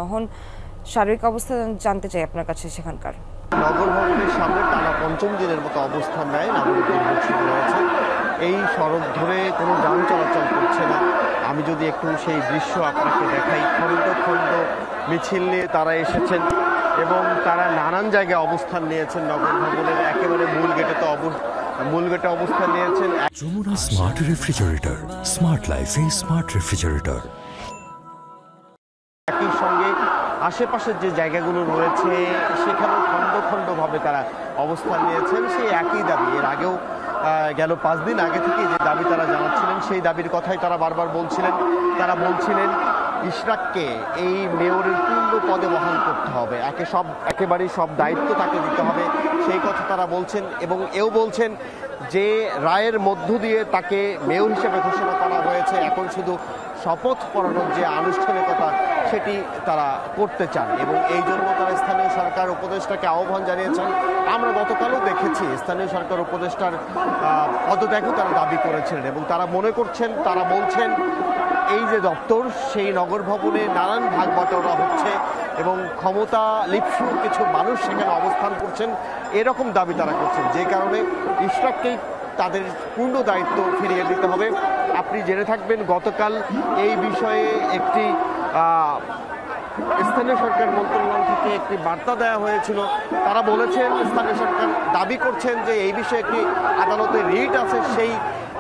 অহন শারীরিক অবস্থা জানতে চাই আপনার কাছে সেখানকার। নগর ভবনের সামনে টানা পঞ্চম দিনের মতো অবস্থান নেয় নাগরিকদের মিছিল রয়েছে। এই সড়ক ধরে কোনো যান চলাচল করছে না। আমি যদি একটু সেই দৃশ্য আপনাকে দেখাই, খণ্ড খণ্ড মিছিল নিয়ে তারা এসেছেন এবং তারা নানান জায়গায় অবস্থান নিয়েছেন। নগর ভবনের একেবারে মূল গেটে অবস্থান নিয়েছেন। যমুনা স্মার্ট রেফ্রিজারেটর, স্মার্ট লাইফে স্মার্ট রেফ্রিজারেটর। একই সঙ্গে আশেপাশের যে জায়গাগুলো রয়েছে সেখানেও খণ্ড খণ্ডভাবে তারা অবস্থান নিয়েছেন। সেই একই দাবি এর আগেও গেল 5 দিন আগে থেকে যে দাবি তারা জানাচ্ছিলেন সেই দাবির কথাই তারা বারবার বলছিলেন। তারা বলছিলেন ইশরাককে এই মেয়রের পূর্ণ পদে বহাল করতে হবে, একেবারেই সব দায়িত্ব তাকে দিতে হবে, সেই কথা তারা বলছেন। এবং এও বলছেন যে রায়ের মধ্য দিয়ে তাকে মেয়র হিসেবে ঘোষণা করা হয়েছে, এখন শুধু শপথ পড়ানোর যে আনুষ্ঠানিকতা সেটি তারা করতে চান এবং এই জন্য তারা স্থানীয় সরকার উপদেষ্টাকে আহ্বান জানিয়েছেন। আমরা গতকালও দেখেছি স্থানীয় সরকার উপদেষ্টার পদত্যাগও তারা দাবি করেছিলেন এবং তারা মনে করছেন, তারা বলছেন এই যে দপ্তর সেই নগর ভবনে নানান ভাগ বাটোয়ারা হচ্ছে এবং ক্ষমতা লিপ্সু কিছু মানুষ সেখানে অবস্থান করছেন, এরকম দাবি তারা করছেন, যে কারণে ইশরাককেই তাদের পূর্ণ দায়িত্ব ফিরিয়ে দিতে হবে। আপনি জেনে থাকবেন গতকাল এই বিষয়ে একটি স্থানীয় সরকার মন্ত্রণালয় থেকে একটি বার্তা দেওয়া হয়েছিল। তারা বলেছেন, স্থানীয় সরকার দাবি করছেন যে এই বিষয়ে একটি আদালতে রিট আছে, সেই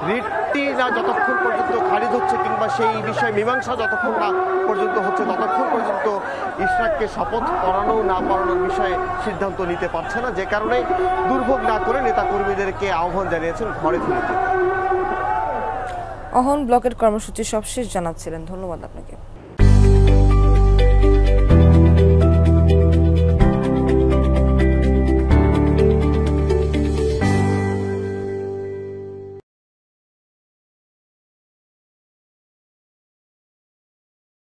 রিটটি না যতক্ষণ পর্যন্ত খারিজ হচ্ছে কিংবা সেই বিষয়ে মীমাংসা যতক্ষণ না পর্যন্ত হচ্ছে ততক্ষণ পর্যন্ত ইশরাককে শপথ পড়ানো না পড়ানোর বিষয়ে সিদ্ধান্ত নিতে পারছে না, যে কারণে দুর্ভোগ না করে নেতাকর্মীদেরকে আহ্বান জানিয়েছেন ঘরে ফিরে যেতে। অহন ব্লকের কর্মসূচি সবশেষ জানাচ্ছিলেন, ধন্যবাদ আপনাকে।